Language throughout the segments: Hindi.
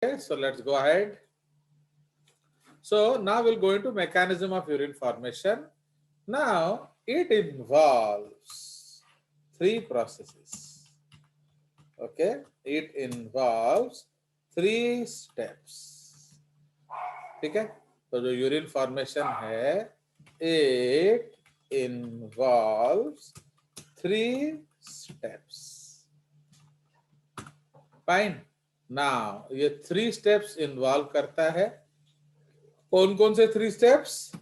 Okay, so let's go ahead. So now we'll go into mechanism of urine formation. Now it involves three processes. Okay, it involves three steps. ठीक है, तो जो यूरिन फॉर्मेशन है it involves three steps. Fine. Now ये थ्री स्टेप्स इन्वॉल्व करता है. कौन कौन से three steps?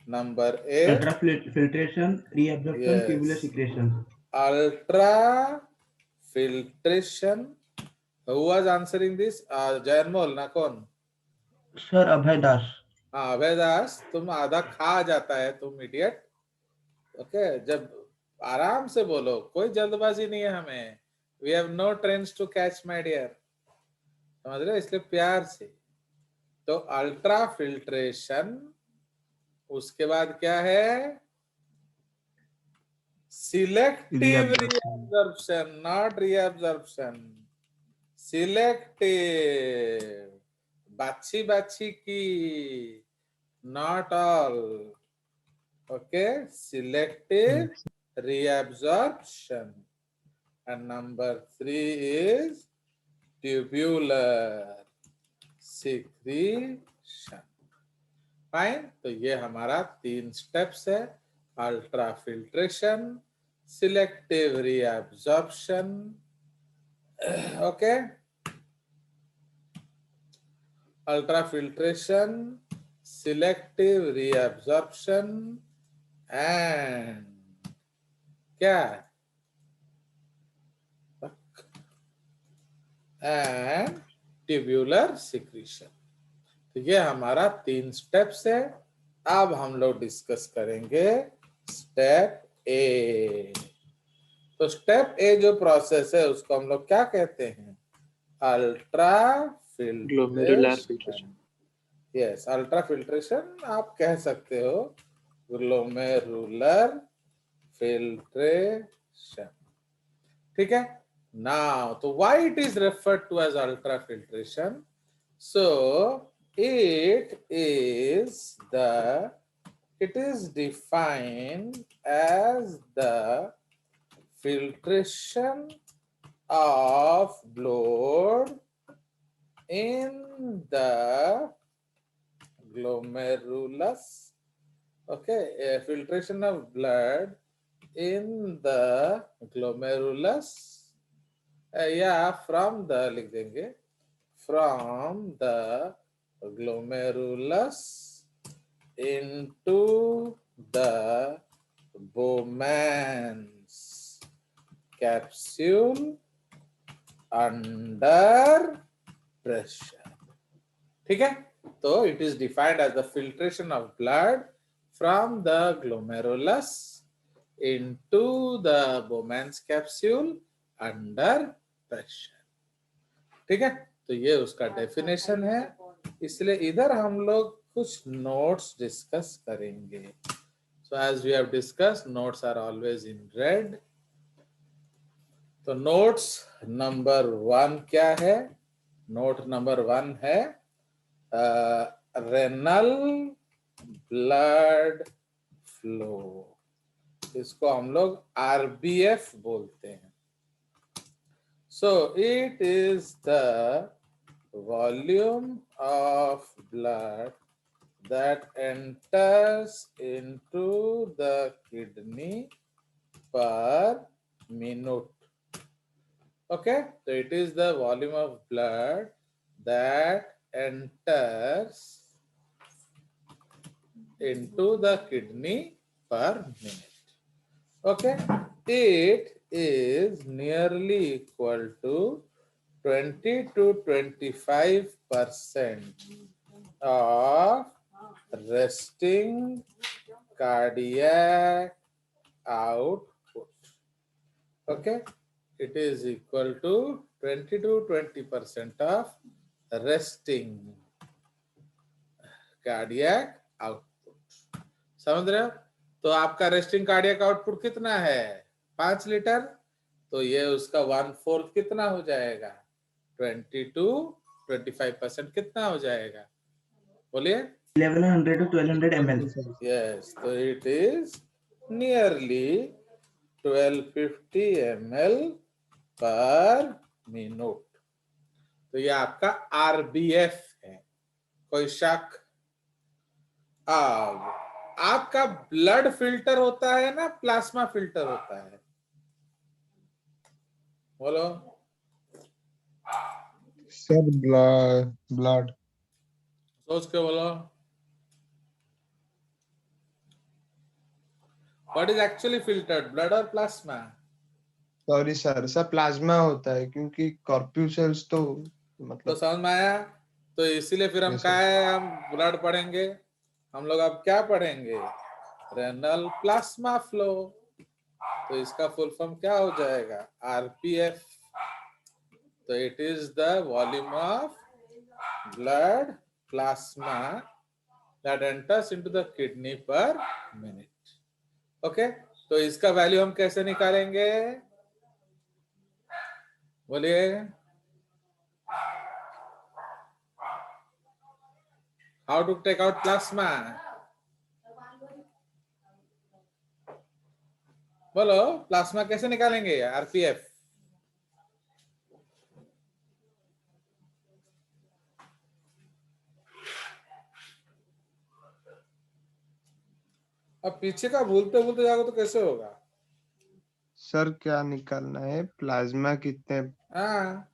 Number A, Ultrafiltration, reabsorption, tubular yes, secretion. Ultra filtration. Who was answering this? जयनमोल ना कौन? Sir Abhay Das. हाँ अभय दास, तुम आधा खा जाता है तुम इडियट. ओके, जब आराम से बोलो, कोई जल्दबाजी नहीं है हमें. We have no trains to catch my dear. समझ रहे हो? इसलिए प्यार से. तो अल्ट्रा फिल्ट्रेशन, उसके बाद क्या है? Selective Reabsorption. reabsorption, not reabsorption. Selective, बाछी बाछी की, not all. Okay, selective reabsorption. And number three is tubular secretion. Fine, तो ये हमारा तीन स्टेप्स है. Ultrafiltration, selective reabsorption. Okay, ultrafiltration, selective reabsorption and क्या? And tubular secretion. तो ये हमारा तीन स्टेप्स है. अब हम लोग डिस्कस करेंगे स्टेप ए. तो स्टेप ए जो प्रोसेस है उसको हम लोग क्या कहते हैं? Ultra glomerular filtration. Filtration. Yes, ultra filtration आप कह सकते हो, ग्लोमेरुलर फिल्ट्रेशन. ठीक है. नाउ तो why it is referred to as ultra filtration? So it is defined as the filtration of blood in the glomerulus. Okay, a filtration of blood in the glomerulus. Yeah, from the लिख देंगे, from the glomerulus into the Bowman's capsule under pressure. ठीक है. तो it is defined as the filtration of blood from the glomerulus into the Bowman's capsule under pressure. ठीक है. तो ये उसका डेफिनेशन है. इसलिए इधर हम लोग कुछ नोट्स डिस्कस करेंगे. So as we have discuss, notes are always in red. तो नोट्स नंबर 1 क्या है? नोट नंबर 1 है रेनल ब्लड फ्लो. इसको हम लोग आरबीएफ बोलते हैं. So it is the volume of blood that enters into the kidney per minute. Okay, so it is the volume of blood that enters into the kidney per minute. Okay, it is nearly equal to 20 to 25% of resting cardiac output. Okay, it is equal to 20 to 20% of resting cardiac output. समझ रहे हो? तो आपका रेस्टिंग कार्डियक आउटपुट कितना है? 5 लीटर. तो ये उसका 1/4 कितना हो जाएगा? 22 25% कितना हो जाएगा, बोलिए। 1100 to 1200 ml. यस, तो इट इज नियरली 1250 ml पर मिनट। तो ये आपका RBF है, कोई शक? अब आपका ब्लड फिल्टर होता है ना, प्लाज्मा फिल्टर होता है, बोलो। Sir blood. सोच के बोलो, what is actually filtered, blood और plasma? Sorry sir, sir plasma होता है क्योंकि कॉर्प्यूसेल्स तो तो मतलब। समझ में आया? तो इसीलिए फिर हम Yes, क्या sir. है, हम ब्लड पढ़ेंगे, हम लोग अब क्या पढ़ेंगे, रेनल प्लाज्मा फ्लो। तो इसका फुल फॉर्म क्या हो जाएगा, RPF। तो it is the volume of blood plasma that enters into the kidney per minute. Okay, तो इसका वैल्यू हम कैसे निकालेंगे, बोलिए। How to take out plasma, बोलो। प्लाज्मा कैसे निकालेंगे, RPF। अब पीछे का भूलते भूलते जाओगे तो कैसे होगा? सर क्या निकालना है, प्लाज्मा कितने? हाँ,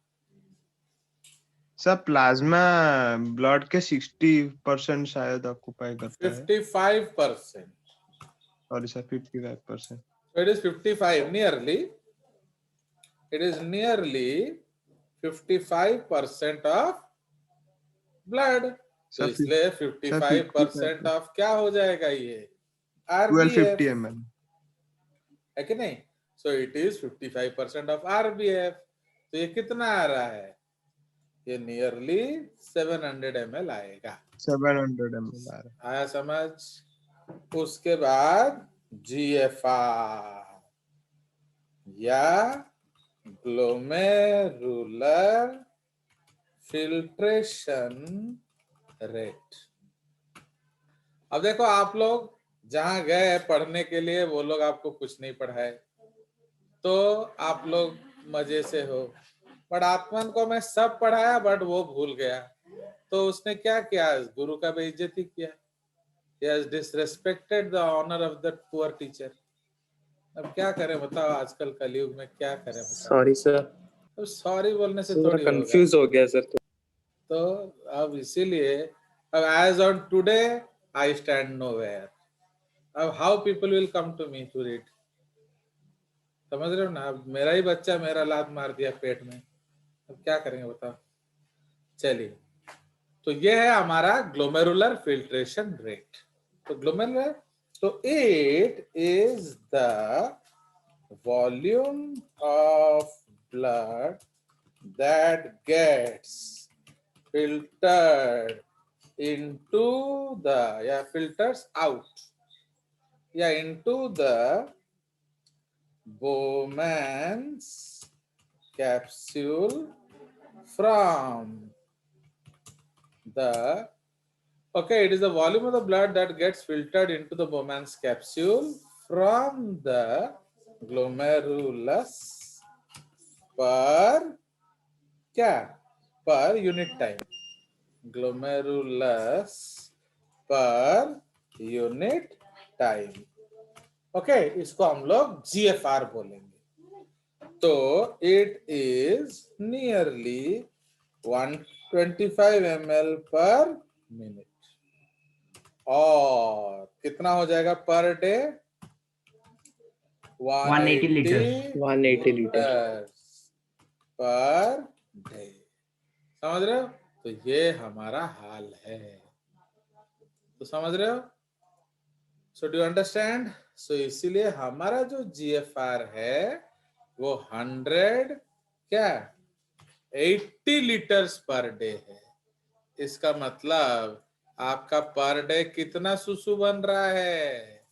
सर प्लाज्मा ब्लड के 60% शायद ऑक्युपाई करता है। 55%। Sorry sir, 55%। So it is 55 nearly. It is nearly 55% of blood. तो सर इसलिए सर 55% 55, ऑफ क्या हो जाएगा, ये 1250 RBF, ml। है कि नहीं? So it is 55% of RBF। तो ये कितना आ रहा है, ये नियरली 700 ml आएगा। 700 ml आ रहा आया समझ? उसके बाद GFR या ग्लोमेरुलर फिल्ट्रेशन रेट। अब देखो, आप लोग जहां गए पढ़ने के लिए, वो लोग आपको कुछ नहीं पढ़ाए, तो आप लोग मजे से हो। बट आत्मन को मैं सब पढ़ाया, बट वो भूल गया। तो उसने क्या किया, गुरु का बेइज्जती किया। He has disrespected the honor of that poor teacher. अब क्या करें बताओ, आजकल कलयुग में क्या करें बताओ। सॉरी सर, अब सॉरी बोलने से थोड़ा थोड़ी होगा। कंफ्यूज हो गया सर। तो अब इसीलिए, अब as on today I stand nowhere. अब how people will come to me to read, समझ रहे हो ना? अब मेरा ही बच्चा मेरा लात मार दिया पेट में, अब क्या करेंगे बताओ। चलिए, तो ये है हमारा ग्लोमेरुलर फिल्ट्रेशन रेट। तो ग्लोमेरुलर, तो it is the volume of blood that gets filtered into the, yeah, filters out, yeah, into the Bowman's capsule from the, okay, it is the volume of the blood that gets filtered into the Bowman's capsule from the glomerulus per, क्या, per unit time, glomerulus per unit time। Okay, इसको हम लोग GFR बोलेंगे। तो इट इज नियरली 125 ml पर मिनट। और कितना हो जाएगा per day, 180 liters। 180 litre. Per day. समझ रहे हो? तो ये हमारा हाल है। तो समझ रहे हो? So do understand? सो इसीलिए हमारा जो GFR है वो 100, क्या, 80 लीटर्स पर डे है। इसका मतलब आपका पर डे कितना सुसु बन रहा है,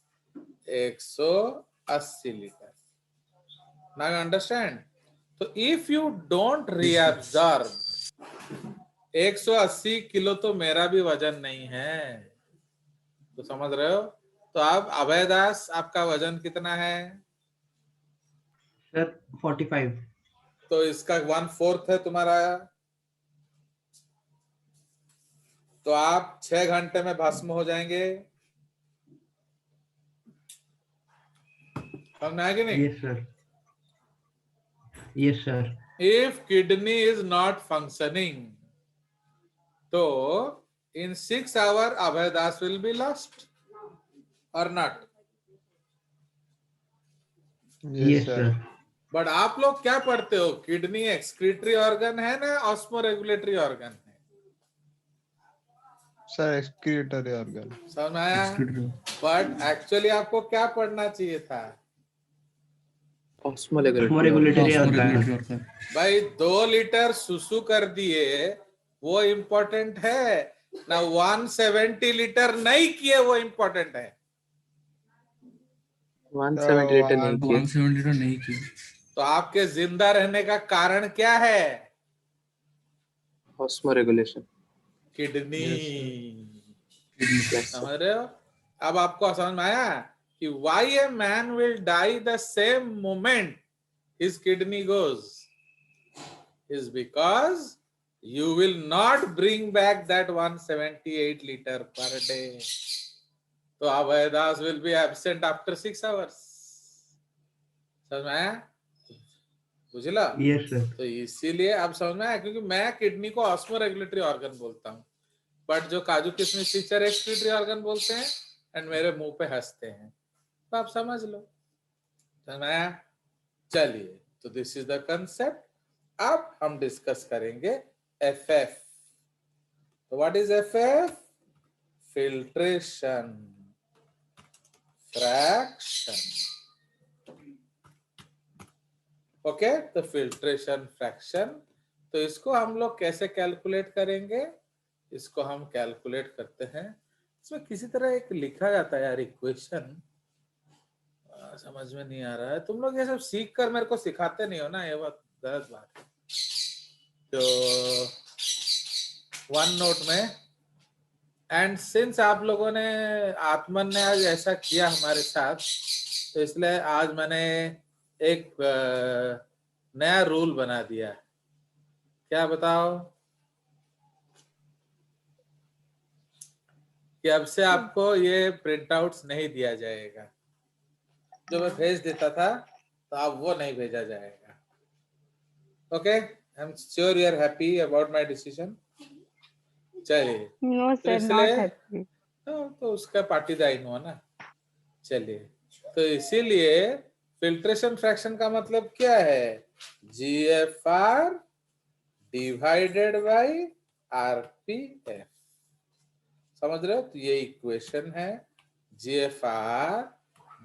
180 लीटर। Now understand? तो if you don't reabsorb, 180 kilo तो मेरा भी वजन नहीं है, तो समझ रहे हो। तो अब अभय दास आपका वजन कितना है? सर 45। तो इसका 1/4 है तुम्हारा। तो आप 6 घंटे में भस्म हो जाएंगे, समझ आया कि नहीं? Yes sir, yes sir. If kidney is not functioning, so in 6 hours Abhay Das will be lost or not? Yes sir. Sir. But आप लोग क्या पढ़ते हो, किडनी एक्सक्रीटरी ऑर्गन है ना ऑस्मो रेगुलेटरी ऑर्गन है? Sir excretory organ. समझ में आया? बट एक्चुअली आपको क्या पढ़ना चाहिए था? Regulatory organ. भाई 2 लीटर सुसु कर दिए वो इम्पोर्टेंट है ना, 170 लीटर नहीं किए वो इम्पोर्टेंट है। 170 लीटर नहीं किए। 170 लीटर नहीं किए। तो आपके जिंदा रहने का कारण क्या है? Osmo regulation. किडनी। Yes, समझ रहे हो? अब आपको समझ में आया कि why a man will die the same moment his kidney goes is because you will not bring back that 178 liter per day. तो Abhay Das will be absent after 6 hours. समझ में आया? बुझला? Yes sir. तो इसीलिए आप समझ में आया, क्योंकि मैं किडनी को ऑस्मो रेगुलेटरी ऑर्गन बोलता हूँ, बट जो काजू किशमिश टीचर एक्सक्रीटरी ऑर्गन बोलते हैं एंड मेरे मुंह पे हंसते हैं, तो आप समझ लो। समझ में आया? चलिए, तो दिस इज द कंसेप्ट। अब हम डिस्कस करेंगे एफएफ। तो what is FF? Filtration fraction. Okay, तो फिल्ट्रेशन फ्रैक्शन, तो इसको हम लोग कैसे कैलकुलेट करेंगे? इसको हम कैलकुलेट करते हैं, इसमें किसी तरह एक लिखा जाता है यार इक्वेशन, समझ में नहीं आ रहा है। तुम लोग ये सब सीख कर मेरे को सिखाते नहीं हो ना, ये बात गलत बात है। तो वन नोट में, एंड सिंस आप लोगों ने, आत्मन ने आज ऐसा किया हमारे साथ, तो इसलिए आज मैंने एक नया रूल बना दिया। क्या बताओ? कि अब से आपको ये प्रिंट आउट्स नहीं दिया जाएगा, जो मैं भेज देता था तो अब वो नहीं भेजा जाएगा। Okay, I am sure you are happy about my decision. चलिए, नो तो सर, नॉट इसलिए हैप्पी। तो उसका पाटीदार हुआ ना। चलिए, तो इसीलिए फिल्ट्रेशन फ्रैक्शन का मतलब क्या है? GFR divided by RPF। समझ रहे हो? तो ये इक्वेशन है, GFR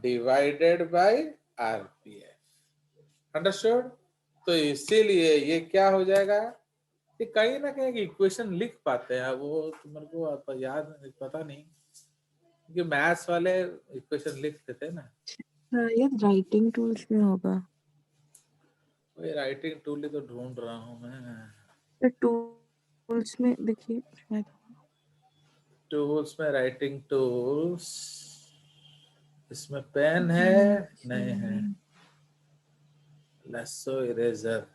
divided by RPF। Understood? तो इसीलिए ये क्या हो जाएगा कि कहीं ना कहीं इक्वेशन लिख पाते हैं वो, मेरे को याद पता नहीं, क्योंकि मैथ्स वाले इक्वेशन लिखते थे ना। ये राइटिंग टूल्स में होगा। वही राइटिंग टूल ही तो ढूंढ रहा हूँ मैं। तो टूल्स में देखिए, शायद टूल्स में, राइटिंग टूल्स, इसमें पेन है नहीं है, लैसो इरेजर,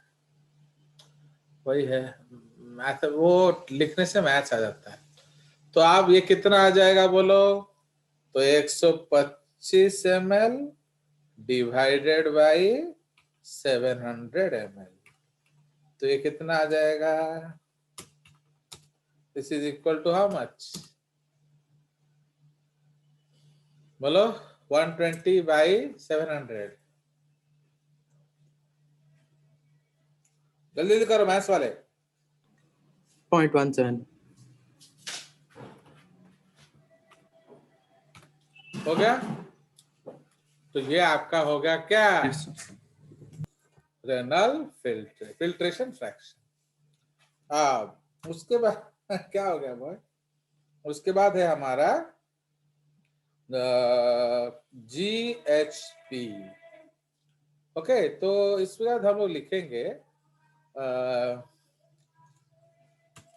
वही है मैथ, वो लिखने से मैथ्स आ जाता है। तो आप ये कितना आ जाएगा बोलो? तो 125 ml डिवाइडेड बाय 700 ml, तो ये कितना आ जाएगा? This is equal to how much बोलो? 120 बाय 700। जल्दी जल्दी करो मैथ्स वाले। 0.17। हो गया? तो ये आपका हो गया क्या? Yes, sir. Renal filtration fraction. अब उसके बाद क्या हो गया बॉय? उसके बाद है हमारा GHP। ओके, तो इसके बाद हम लोग लिखेंगे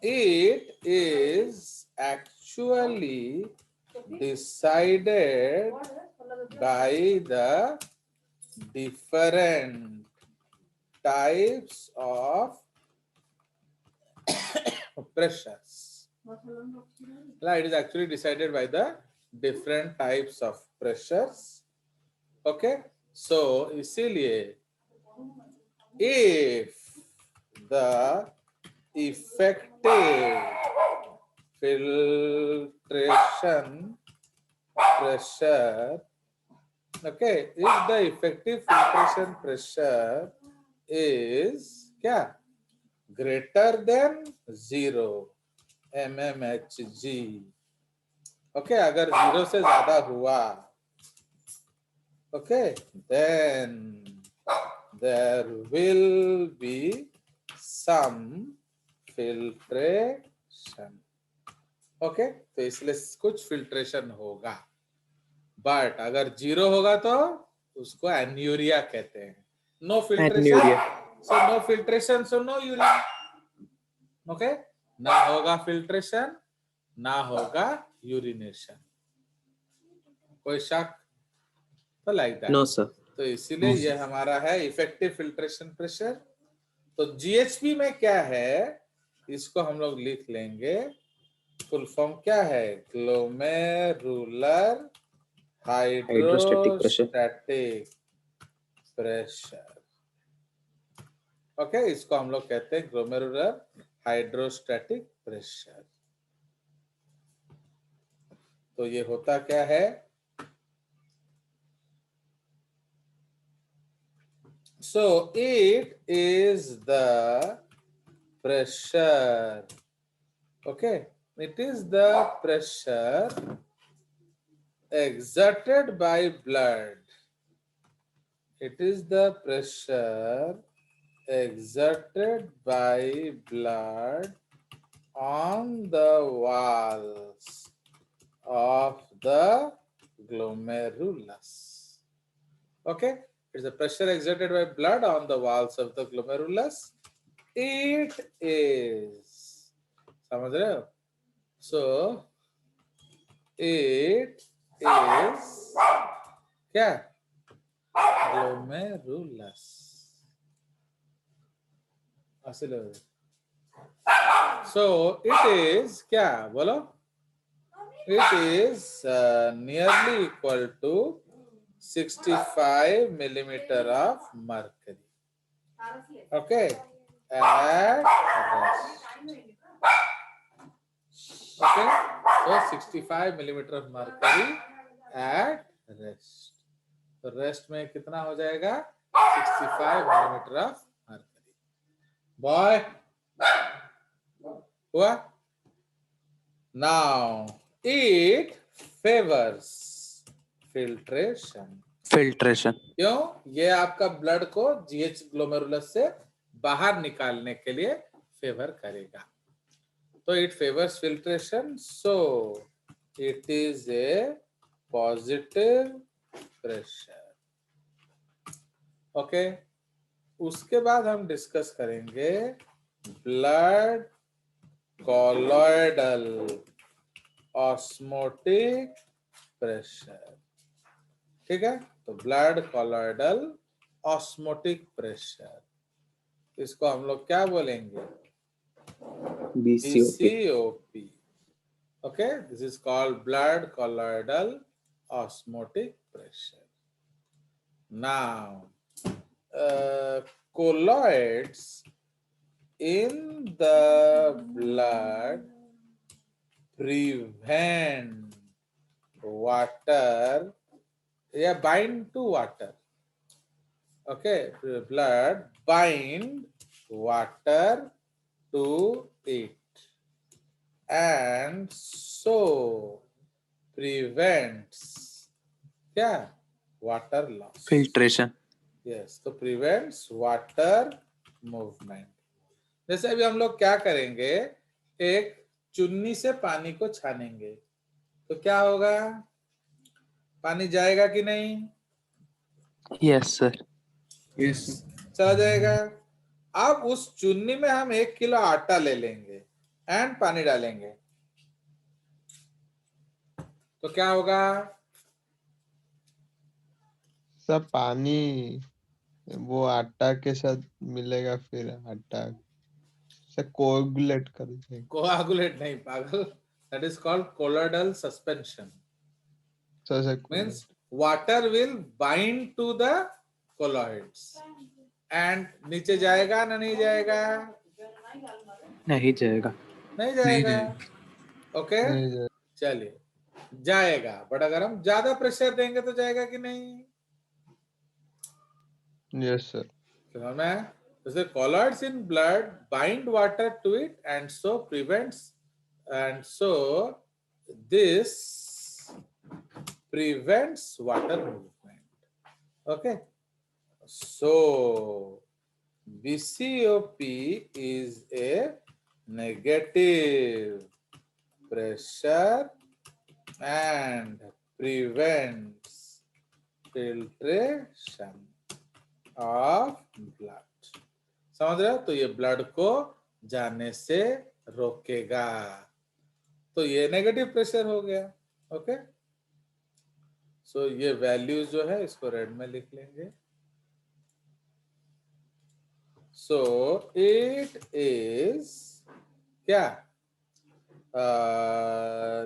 it is actually decided by the different types of pressures. It is actually decided by the different types of pressures. Okay, so इसीलिए if the effective filtration pressure, okay, if the effective filtration pressure is क्या greater than 0 mmHg, okay, अगर 0 से ज्यादा हुआ, okay, then there will be some filtration. Okay, तो इसलिए कुछ फिल्ट्रेशन होगा, बट अगर 0 होगा तो उसको एन्यूरिया कहते हैं. No filtration, so no filtration, so no urine. Okay, ना होगा फिल्ट्रेशन, ना होगा यूरिनेशन. कोई शक? तो लाइक दैट. No sir. तो इसीलिए ये हमारा है इफेक्टिव फिल्ट्रेशन प्रेशर. तो जीएचपी में क्या है इसको हम लोग लिख लेंगे. फुल फॉर्म क्या है? Glomerular hydrostatic pressure. ओके, इसको हम लोग कहते हैं ग्लोमेरुलर हाइड्रोस्टैटिक प्रेशर. तो ये होता क्या है? So it is the pressure. Okay, it is the pressure exerted by blood. It is the pressure exerted by blood on the walls of the glomerulus. Okay. It's the pressure exerted by blood on the walls of the glomerulus. It is, समझ रहे हो? So it is क्या? Glomerulus. So it is क्या? बोलो? It is nearly equal to 65 millimeter of mercury. Okay, at rest. Okay, so 65 millimeter of mercury at rest. तो रेस्ट में कितना हो जाएगा? 65 millimeter of mercury. Boy, हुआ? Now it favors filtration. क्यों? ये आपका ब्लड को जीएच ग्लोमेरुलस से बाहर निकालने के लिए फेवर करेगा. तो it favours filtration, so it is a positive pressure. Okay, उसके बाद हम डिस्कस करेंगे ब्लड कॉलॉइडल ऑस्मोटिक प्रेशर. ठीक है, तो ब्लड कॉलॉइडल ऑस्मोटिक प्रेशर, इसको हम लोग क्या बोलेंगे? BCOP. Okay, this is called blood colloidal osmotic pressure. Now colloids in the blood prevent water, yeah, bind to water. Okay, blood bind water to it and so prevents क्या? Water loss. Filtration. Yes, तो prevents water movement. जैसे अभी हम लोग क्या करेंगे, एक चुन्नी से पानी को छानेंगे तो क्या होगा? पानी जाएगा कि नहीं? Yes sir. चला जाएगा. अब उस चुन्नी में हम 1 किलो आटा ले लेंगे एंड पानी डालेंगे तो क्या होगा? सब पानी वो आटा के साथ मिलेगा, फिर आटा से कोगुलेट कर देंगे। कोआगुलेट नहीं पागल, that is called colloidal suspension. So, ऐसे Means water will bind to the colloids and नीचे जाएगा ना नहीं जाएगा? नहीं जाएगा। नहीं जाएगा। ओके नहीं जाए- चलिए जाएगा, बट अगर हम ज्यादा प्रेशर देंगे तो जाएगा कि नहीं? Yes, sir. समझ में आया? The colloids in blood bind water to it and so this prevents water movement. Okay, so BCOP is a negative pressure and prevents filtration of blood. समझ रहे हो? तो ये ब्लड को जाने से रोकेगा। तो ये नेगेटिव प्रेशर हो गया। ओके, सो ये वैल्यू जो है इसको रेड में लिख लेंगे। सो इट इज क्या?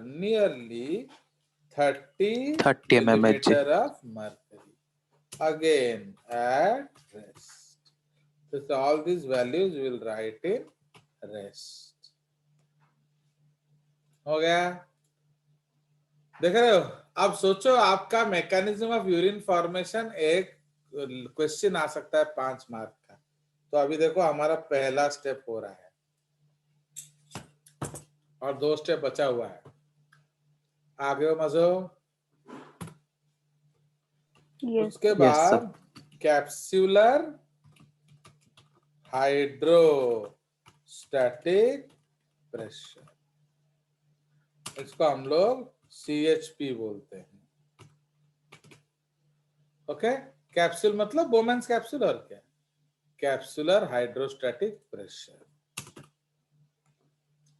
Nearly 30 millimeter of mercury again at rest. So all these values we will write in rest. हो गया? देख रहे हो? अब सोचो आपका मैकेनिज्म ऑफ यूरिन फॉर्मेशन एक क्वेश्चन आ सकता है 5 मार्क का। तो अभी देखो हमारा पहला स्टेप हो रहा है और 2 स्टेप बचा हुआ है। आगे हो मजो? उसके बाद कैप्सूलर हाइड्रोस्टैटिक प्रेशर, इसको हम लोग CHP बोलते हैं। ओके, कैप्सूल मतलब बोमेंस कैप्सूल और क्या? Capsular hydrostatic pressure.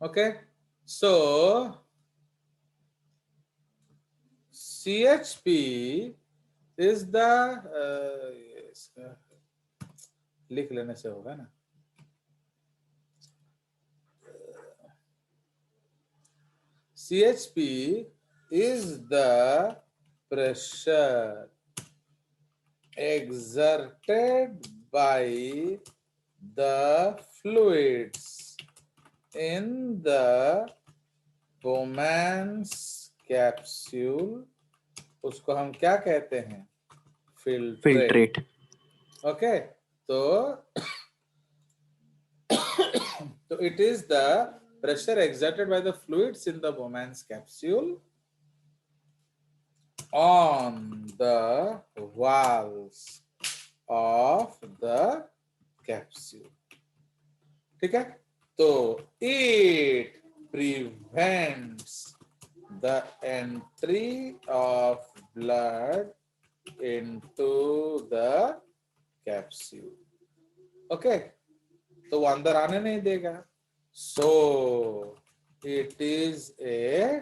Okay, so CHP is the लिख लेने से होगा ना? CHP is the pressure exerted by the fluids in the Bowman's capsule, उसको हम क्या कहते हैं? फिल्ट्रेट। ओके, तो it is the pressure exerted by the fluids in the Bowman's capsule on the walls of the capsule. ठीक है? तो it prevents the entry of blood into the capsule. Okay, तो वो अंदर आने नहीं देगा। So it is a